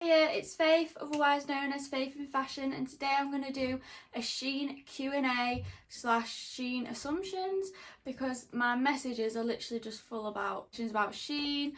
Hiya, it's Faith, otherwise known as Faithinfashion, and today I'm going to do a Shein Q&A slash Shein assumptions because my messages are literally just full about Shein.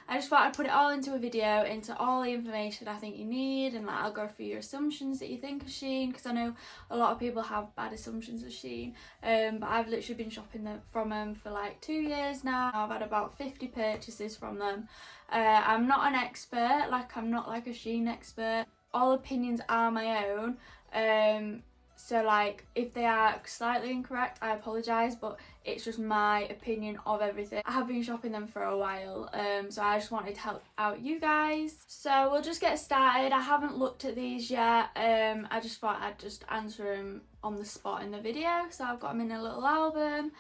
I just thought I'd put it all into a video, into all the information I think you need, and I'll go through your assumptions that you think of Shein, because I know a lot of people have bad assumptions of Shein, but I've literally been shopping from them for like 2 years now. I've had about 50 purchases from them. I'm not an expert, I'm not like a Shein expert. All opinions are my own. So if they are slightly incorrect, I apologise, but it's just my opinion of everything. I have been shopping them for a while, so I just wanted to help out you guys. So we'll just get started. I haven't looked at these yet. I just thought I'd just answer them on the spot in the video. So I've got them in a little album.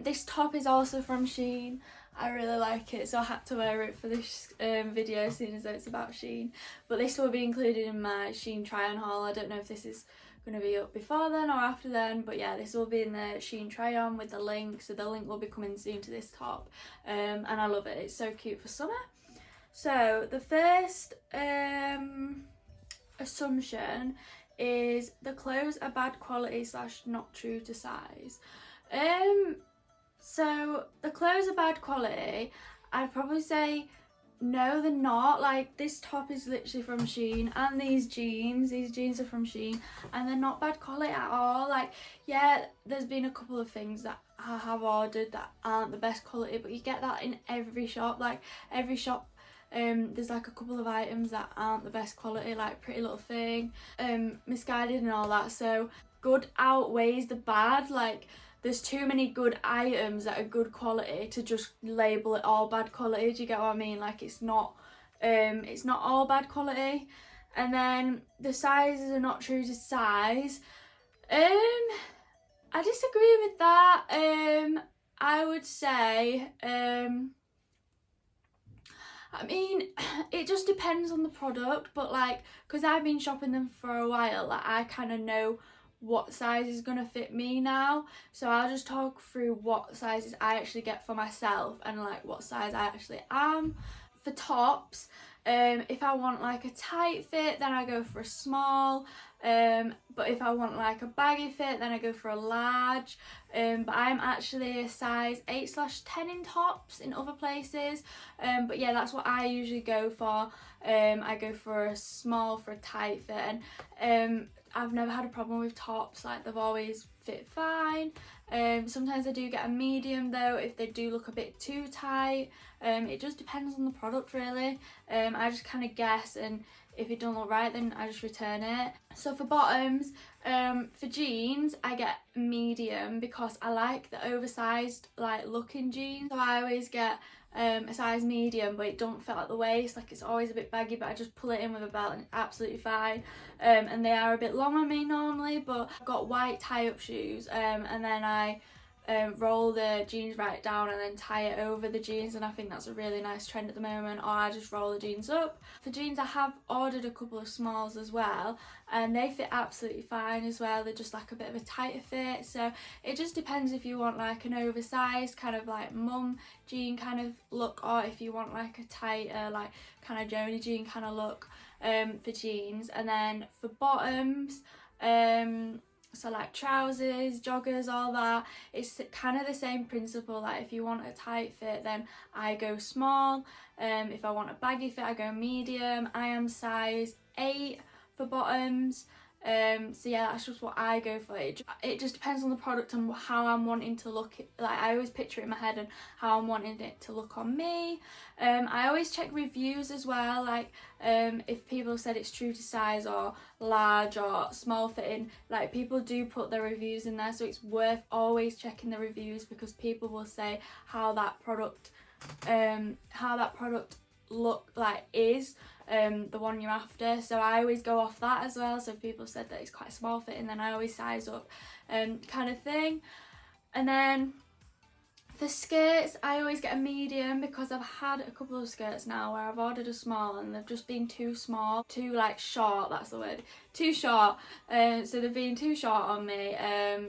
This top is also from Shein. I really like it, so I had to wear it for this video, seeing as though it's about Shein. But this will be included in my Shein try-on haul. I don't know if this is going to be up before then or after then, but yeah, this will be in the Shein try-on with the link, so the link will be coming soon to this top, and I love it. It's so cute for summer. So the first assumption is the clothes are bad quality slash not true to size. So the clothes are bad quality. I'd probably say no, they're not. Like, this top is literally from Shein, and these jeans are from Shein, and they're not bad quality at all. Like, yeah, there's been a couple of things that I have ordered that aren't the best quality, but you get that in every shop. Like, every shop, there's like a couple of items that aren't the best quality, like Pretty Little Thing, Misguided and all that. So good outweighs the bad. Like, there's too many good items that are good quality to just label it all bad quality. Do you get what I mean? Like, it's not all bad quality. And then the sizes are not true to size. I disagree with that. I would say, I mean, it just depends on the product, but like, because I've been shopping them for a while, like, I kind of know what size is going to fit me now, so I'll just talk through what sizes I actually get for myself and like what size I actually am. For tops, if I want like a tight fit, then I go for a small, but if I want like a baggy fit, then I go for a large, but I'm actually a size 8/10 in tops in other places, but yeah, that's what I usually go for. I go for a small for a tight fit, and I've never had a problem with tops. Like, they've always fit fine. Sometimes I do get a medium though if they do look a bit too tight. It just depends on the product really. I just kind of guess, and if it don't look right, then I just return it. So for bottoms, for jeans, I get medium because I like the oversized like looking jeans. So I always get a size medium, but it don't fit at the waist. Like, it's always a bit baggy, but I just pull it in with a belt and it's absolutely fine. And they are a bit long on me normally, but I've got white tie-up shoes, and then I roll the jeans right down and then tie it over the jeans, and I think that's a really nice trend at the moment. Or I just roll the jeans up. For jeans, I have ordered a couple of smalls as well, and they fit absolutely fine as well. They're just like a bit of a tighter fit, so it just depends if you want like an oversized kind of like mum jean kind of look, or if you want like a tighter like kind of Joni jean kind of look for jeans. And then for bottoms, so like trousers, joggers, all that, it's kind of the same principle. Like, if you want a tight fit, then I go small. If I want a baggy fit, I go medium. I am size 8 for bottoms. So yeah, that's just what I go for. It just depends on the product and how I'm wanting to look. Like, I always picture it in my head and how I'm wanting it to look on me. I always check reviews as well, like if people said it's true to size or large or small fitting. Like, people do put their reviews in there, so it's worth always checking the reviews, because people will say how that product look like is the one you're after. So I always go off that as well. So if people said that it's quite small fitting, then I always size up kind of thing. And then for skirts, I always get a medium, because I've had a couple of skirts now where I've ordered a small and they've just been too small, too like short, that's the word, too short. So they've been too short on me.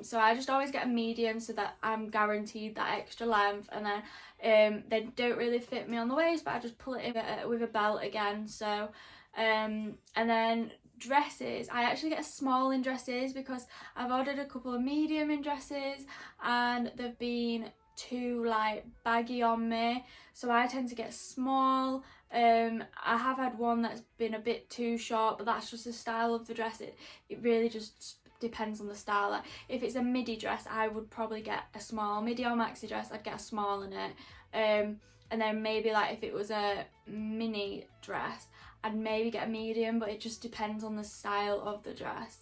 So I just always get a medium so that I'm guaranteed that extra length. And then they don't really fit me on the waist, but I just pull it in with a belt again. So And then dresses, I actually get a small in dresses because I've ordered a couple of medium in dresses and they've been too like baggy on me, so I tend to get small. I have had one that's been a bit too short, but that's just the style of the dress. It really just depends on the style. Like if it's a midi dress, I would probably get a small. Midi or maxi dress, I'd get a small in it. And then maybe like if it was a mini dress, I'd maybe get a medium, but it just depends on the style of the dress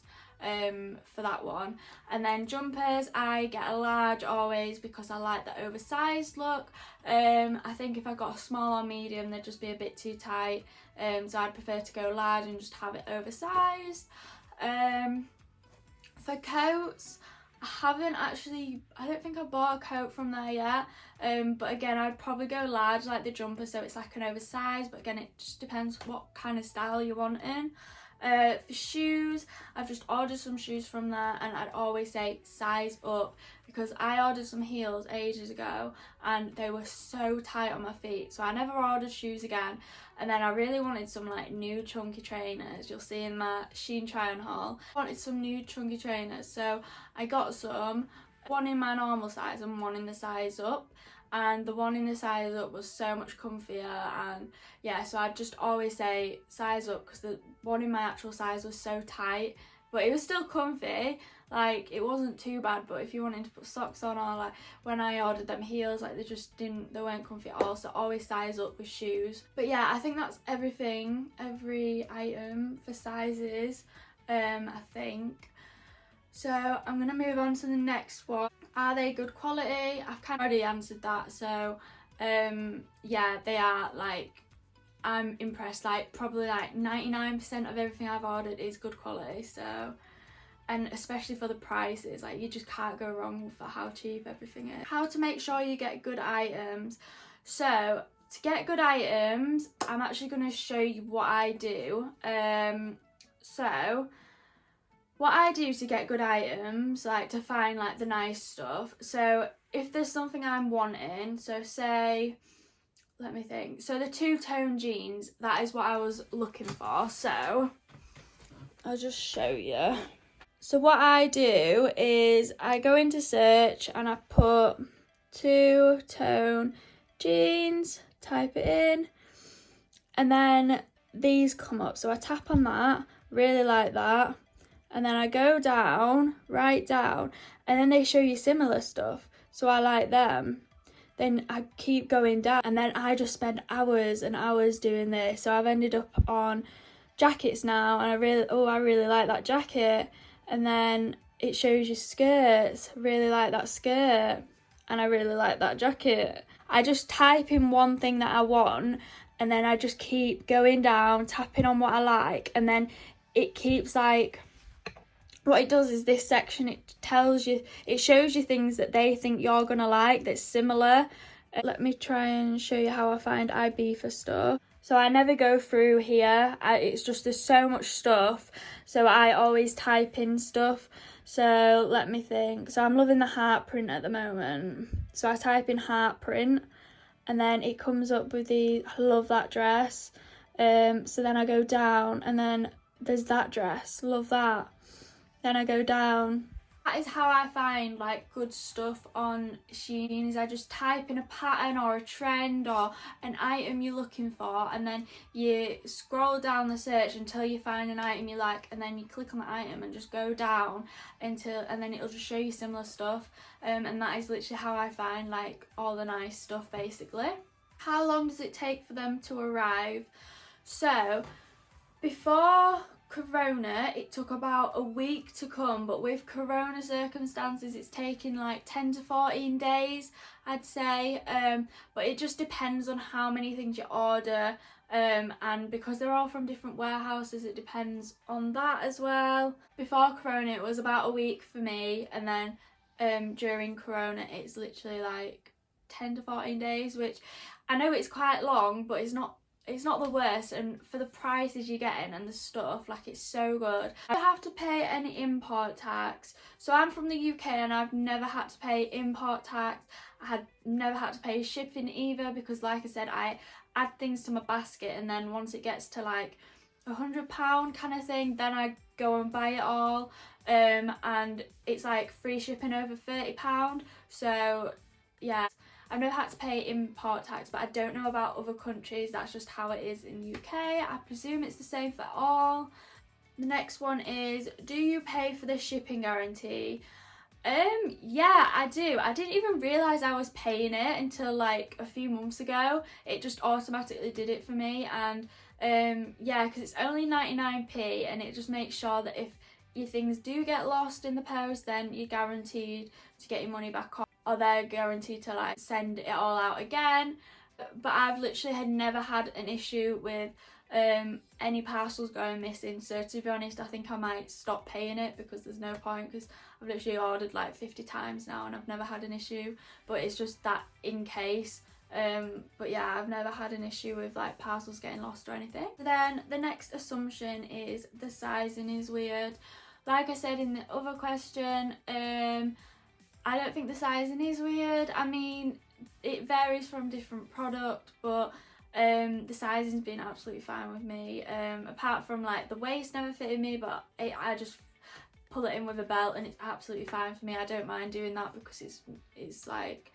for that one. And then jumpers, I get a large always because I like the oversized look. I think if I got a small or medium, they'd just be a bit too tight, so I'd prefer to go large and just have it oversized. For coats, I don't think I bought a coat from there yet, but again I'd probably go large like the jumper, so it's like an oversized, but again it just depends what kind of style you want in. For shoes, I've just ordered some shoes from there, and I'd always say size up because I ordered some heels ages ago and they were so tight on my feet, so I never ordered shoes again. And then I really wanted some like new chunky trainers, you'll see in my Shein try on haul. I wanted some new chunky trainers, so I got some, one in my normal size and one in the size up, and the one in the size up was so much comfier. And yeah, so I'd just always say size up because the one in my actual size was so tight, but it was still comfy. Like it wasn't too bad, but if you wanted to put socks on, or like when I ordered them heels, like they weren't comfy at all, so always size up with shoes. But yeah, I think that's everything, every item for sizes, I think. So I'm gonna move on to the next one. Are they good quality? I've kind of already answered that, so yeah, they are. Like I'm impressed, like probably like 99% of everything I've ordered is good quality, so, and especially for the prices, like you just can't go wrong for how cheap everything is. How to make sure you get good items. So to get good items, I'm actually going to show you what I do. So what I do to get good items, like to find like the nice stuff, so if there's something I'm wanting, so say, let me think, so the two-tone jeans, that is what I was looking for, so I'll just show you. So what I do is I go into search and I put two-tone jeans, type it in, and then these come up, so I tap on that, really like that, and then I go down, right down, and then they show you similar stuff, so I like them. Then I keep going down, and then I just spend hours and hours doing this. So I've ended up on jackets now, and I really like that jacket. And then it shows you skirts, really like that skirt, and I really like that jacket. I just type in one thing that I want, and then I just keep going down, tapping on what I like, and then it keeps like, what it does is this section, it tells you, it shows you things that they think you're gonna like that's similar. Let me try and show you how I find IB for stuff. So I never go through here, it's just there's so much stuff, so I always type in stuff. So let me think, so I'm loving the heart print at the moment, so I type in heart print, and then it comes up with the, I love that dress. So then I go down, and then there's that dress, love that. Then I go down. That is how I find like good stuff on Shein, is I just type in a pattern or a trend or an item you're looking for, and then you scroll down the search until you find an item you like, and then you click on the item and just go down until, and then it'll just show you similar stuff, and that is literally how I find like all the nice stuff basically. How long does it take for them to arrive? So before Corona, it took about a week to come, but with Corona circumstances, it's taking like 10 to 14 days, I'd say. But it just depends on how many things you order, and because they're all from different warehouses, it depends on that as well. Before Corona, it was about a week for me, and then during Corona, it's literally like 10 to 14 days, which I know it's quite long, but it's not the worst, and for the prices you're getting and the stuff, like it's so good. I don't have to pay any import tax, so I'm from the UK and I've never had to pay import tax. I had never had to pay shipping either, because like I said, I add things to my basket, and then once it gets to like £100 kind of thing, then I go and buy it all, and it's like free shipping over £30. So yeah, I've never had to pay import tax, but I don't know about other countries. That's just how it is in the UK. I presume it's the same for all. The next one is, do you pay for the shipping guarantee? Yeah, I do. I didn't even realise I was paying it until like a few months ago. It just automatically did it for me, and yeah, because it's only 99p, and it just makes sure that if your things do get lost in the post, then you're guaranteed to get your money back on, or they're guaranteed to like send it all out again. But I've literally had never had an issue with any parcels going missing, so to be honest, I think I might stop paying it because there's no point, because I've literally ordered like 50 times now and I've never had an issue. But it's just that in case. But yeah, I've never had an issue with like parcels getting lost or anything. Then the next assumption is the sizing is weird. Like I said in the other question, I don't think the sizing is weird. I mean, it varies from different product, but the sizing's been absolutely fine with me, apart from like the waist never fitted me, but I just pull it in with a belt and it's absolutely fine for me. I don't mind doing that because it's like,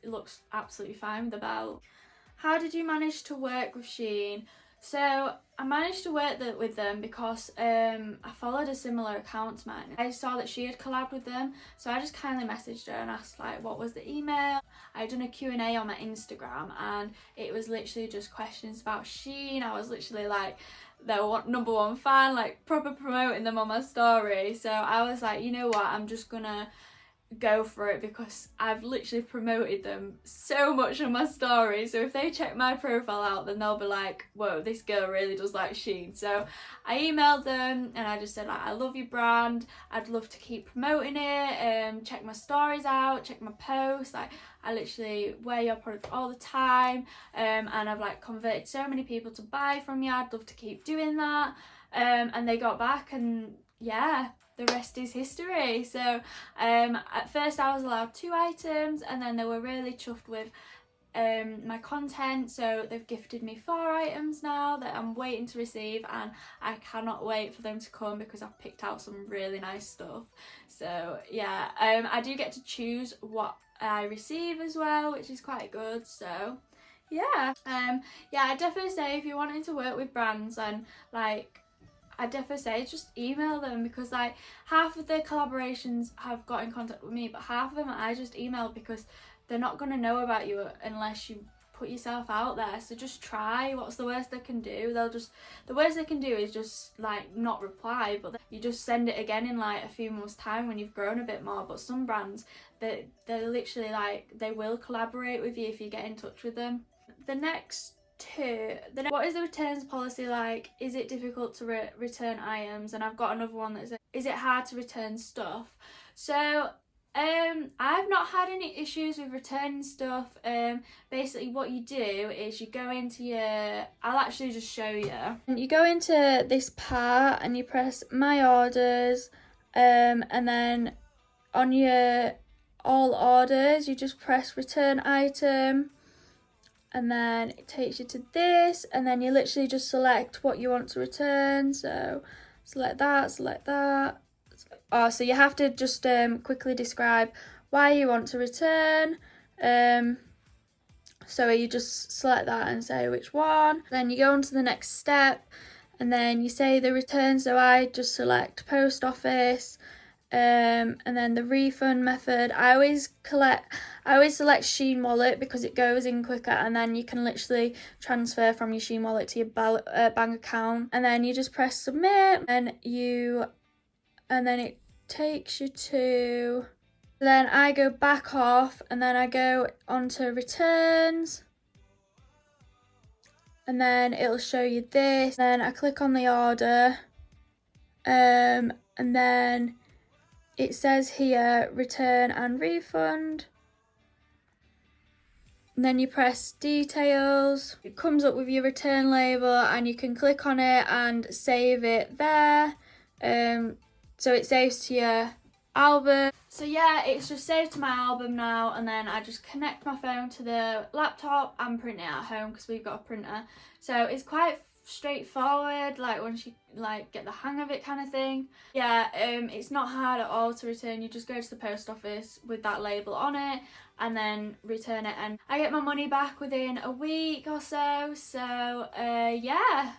it looks absolutely fine with the belt. How did you manage to work with Shein? So I managed to work with them because I followed a similar account to mine. I saw that she had collabed with them, so I just kindly messaged her and asked like what was the email. I'd done a Q&A on my Instagram and it was literally just questions about Shein. I was literally like their #1 fan, like proper promoting them on my story. So I was like, you know what, I'm just gonna go for it because I've literally promoted them so much on my story, so if they check my profile out then they'll be like, whoa, this girl really does like Shein. So I emailed them and I just said like, I love your brand, I'd love to keep promoting it, check my stories out, check my posts, like I literally wear your product all the time, and I've like converted so many people to buy from you, I'd love to keep doing that. And they got back and yeah, the rest is history. So at first I was allowed 2 items and then they were really chuffed with my content, so they've gifted me 4 items now that I'm waiting to receive, and I cannot wait for them to come because I've picked out some really nice stuff. So yeah, I do get to choose what I receive as well, which is quite good. So yeah, yeah, I definitely say if you're wanting to work with brands, and like I definitely say just email them, because like half of the collaborations have got in contact with me, but half of them I just email because they're not going to know about you unless you put yourself out there. So just try. What's the worst they can do? The worst they can do is just like not reply, but you just send it again in like a few months time when you've grown a bit more. But some brands, they're literally like, they will collaborate with you if you get in touch with them. The next two, what is the returns policy like? Is it difficult to return items? And I've got another one that's, is it hard to return stuff? So I've not had any issues with returning stuff. Basically what you do is you go into your, I'll actually just show you. You go into this part and you press my orders, and then on your all orders you just press return item, and then it takes you to this, and then you literally just select what you want to return. So select that. Oh, so you have to just quickly describe why you want to return. So you just select that and say which one. Then you go on to the next step and then you say the return. So I just select post office. And then the refund method, I always select Shein wallet because it goes in quicker, and then you can literally transfer from your Shein wallet to your bank account, and then you just press submit, and then it takes you to, then I go back off and then I go onto returns, and then it'll show you this. Then I click on the order, and then it says here return and refund, and then you press details. It comes up with your return label and you can click on it and save it there. So it saves to your album. So yeah, it's just saved to my album now, and then I just connect my phone to the laptop and print it at home because we've got a printer. So it's quite straightforward, like once you like get the hang of it kind of thing. Yeah, it's not hard at all to return. You just go to the post office with that label on it and then return it, and I get my money back within a week or so. So yeah,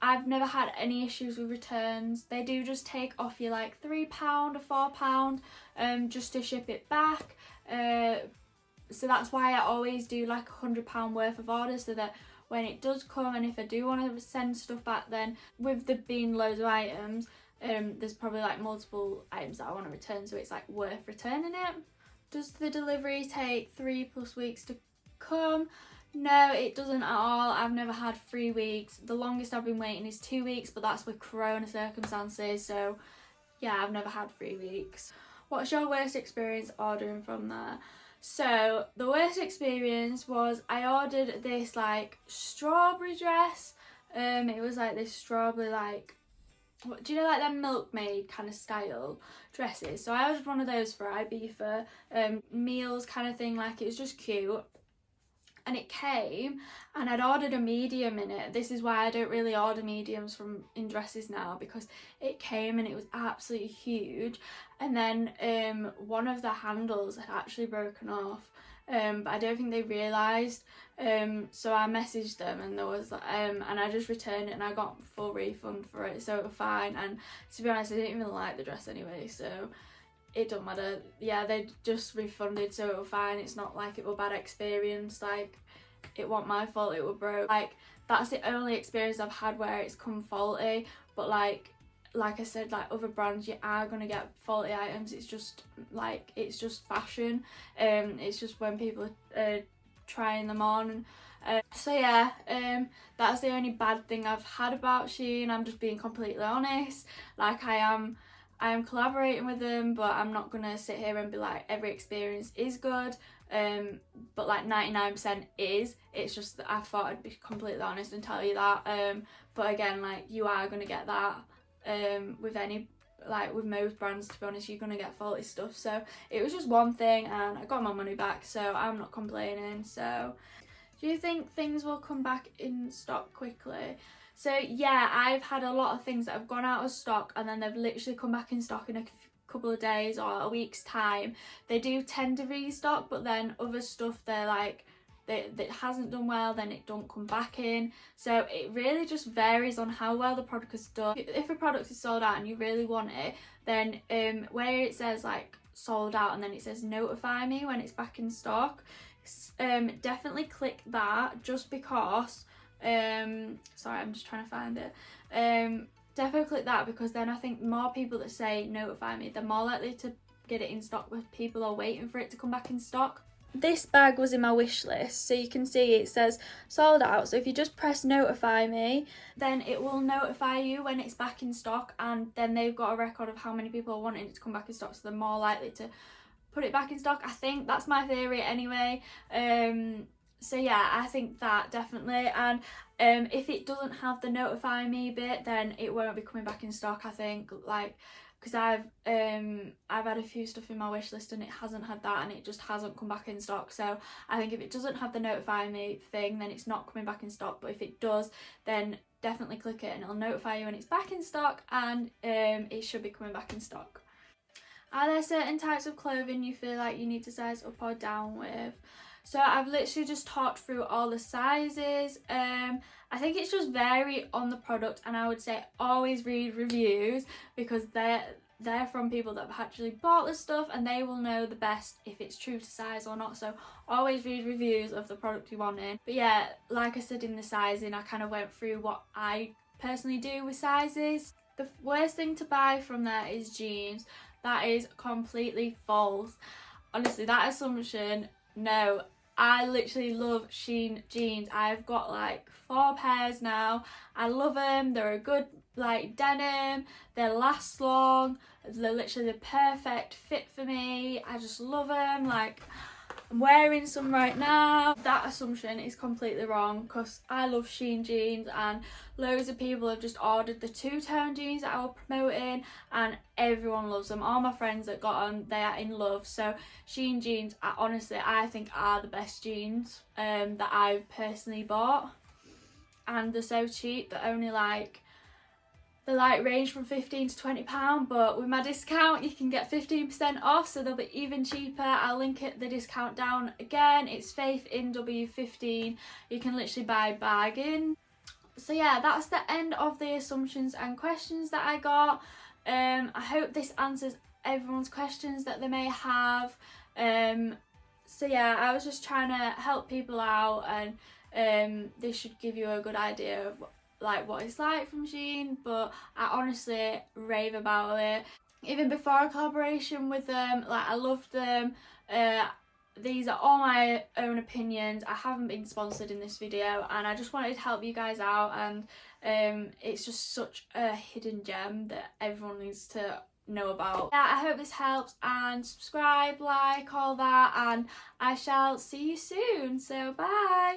I've never had any issues with returns. They do just take off you like £3 or £4 just to ship it back. So that's why I always do like £100 worth of orders, so that when it does come, and if I do want to send stuff back, then with there being loads of items, there's probably like multiple items that I want to return, so it's like worth returning it. Does the delivery take 3+ weeks to come? No, it doesn't at all. I've never had 3 weeks. The longest I've been waiting is 2 weeks, but that's with corona circumstances, so yeah, I've never had 3 weeks. What's your worst experience ordering from there? So the worst experience was I ordered this like strawberry dress. It was like this strawberry, like, what do you know, like them milkmaid kind of style dresses. So I ordered one of those for Ibiza meals kind of thing. Like, it was just cute. And it came, and I'd ordered a medium in it. This is why I don't really order mediums in dresses now, because it came and it was absolutely huge. And then one of the handles had actually broken off, but I don't think they realised. So I messaged them, and there was and I just returned it, and I got full refund for it, so it was fine. And to be honest, I didn't even like the dress anyway, so it don't matter. Yeah, they just refunded, so it was fine. It's not like it was a bad experience. Like, it wasn't my fault it was broke. Like, that's the only experience I've had where it's come faulty. But like I said, like other brands, you are gonna get faulty items. It's just like, it's just fashion. It's just when people are trying them on. So yeah, that's the only bad thing I've had about Shein. I'm just being completely honest. Like, I am collaborating with them, but I'm not gonna sit here and be like every experience is good, but like 99% is. It's just that I thought I'd be completely honest and tell you that. But again, like, you are gonna get that with any, like with most brands, to be honest, you're gonna get faulty stuff. So it was just one thing, and I got my money back, so I'm not complaining. So do you think things will come back in stock quickly? So yeah, I've had a lot of things that have gone out of stock, and then they've literally come back in stock in a couple of days or a week's time. They do tend to restock, but then other stuff, they're like, that hasn't done well, then it don't come back in. So it really just varies on how well the product is done. If a product is sold out and you really want it, then where it says like sold out and then it says notify me when it's back in stock, definitely click that, just because sorry, I'm just trying to find it. Definitely click that, because then I think more people that say notify me, they're more likely to get it in stock with people are waiting for it to come back in stock. This bag was in my wish list, so you can see it says sold out. So if you just press notify me, then it will notify you when it's back in stock, and then they've got a record of how many people are wanting it to come back in stock, so they're more likely to put it back in stock. I think that's my theory anyway. So yeah, I think that definitely. And if it doesn't have the notify me bit, then it won't be coming back in stock, I think. Like, because I've had a few stuff in my wish list and it hasn't had that, and it just hasn't come back in stock. So I think if it doesn't have the notify me thing, then it's not coming back in stock. But if it does, then definitely click it and it'll notify you when it's back in stock, and it should be coming back in stock. Are there certain types of clothing you feel like you need to size up or down with? So I've literally just talked through all the sizes. I think it's just vary on the product, and I would say always read reviews, because they're from people that have actually bought the stuff, and they will know the best if it's true to size or not. So always read reviews of the product you want in. But yeah, like I said in the sizing, I kind of went through what I personally do with sizes. The worst thing to buy from there is jeans. That is completely false. Honestly, that assumption, no. I literally love Shein jeans. I've got like 4 pairs now. I love them. They're a good like denim. They last long. They're literally the perfect fit for me. I just love them. Like, I'm wearing some right now. That assumption is completely wrong, because I love Shein jeans, and loads of people have just ordered the 2-tone jeans that I was promoting, and everyone loves them. All my friends that got them, they are in love. So Shein jeans, honestly, I think are the best jeans that I've personally bought. and they're so cheap. They're only like, they like range from £15 to £20, but with my discount you can get 15% off, so they'll be even cheaper. I'll link the discount down again. It's Faithinw15. You can literally buy bargain. So yeah, that's the end of the assumptions and questions that I got. I hope this answers everyone's questions that they may have. So yeah, I was just trying to help people out, and this should give you a good idea of like what it's like from Shein, but I honestly rave about it. Even before a collaboration with them, like, I loved them. These are all my own opinions. I haven't been sponsored in this video, and I just wanted to help you guys out, and it's just such a hidden gem that everyone needs to know about. Yeah, I hope this helps, and subscribe, like, all that, and I shall see you soon. So bye.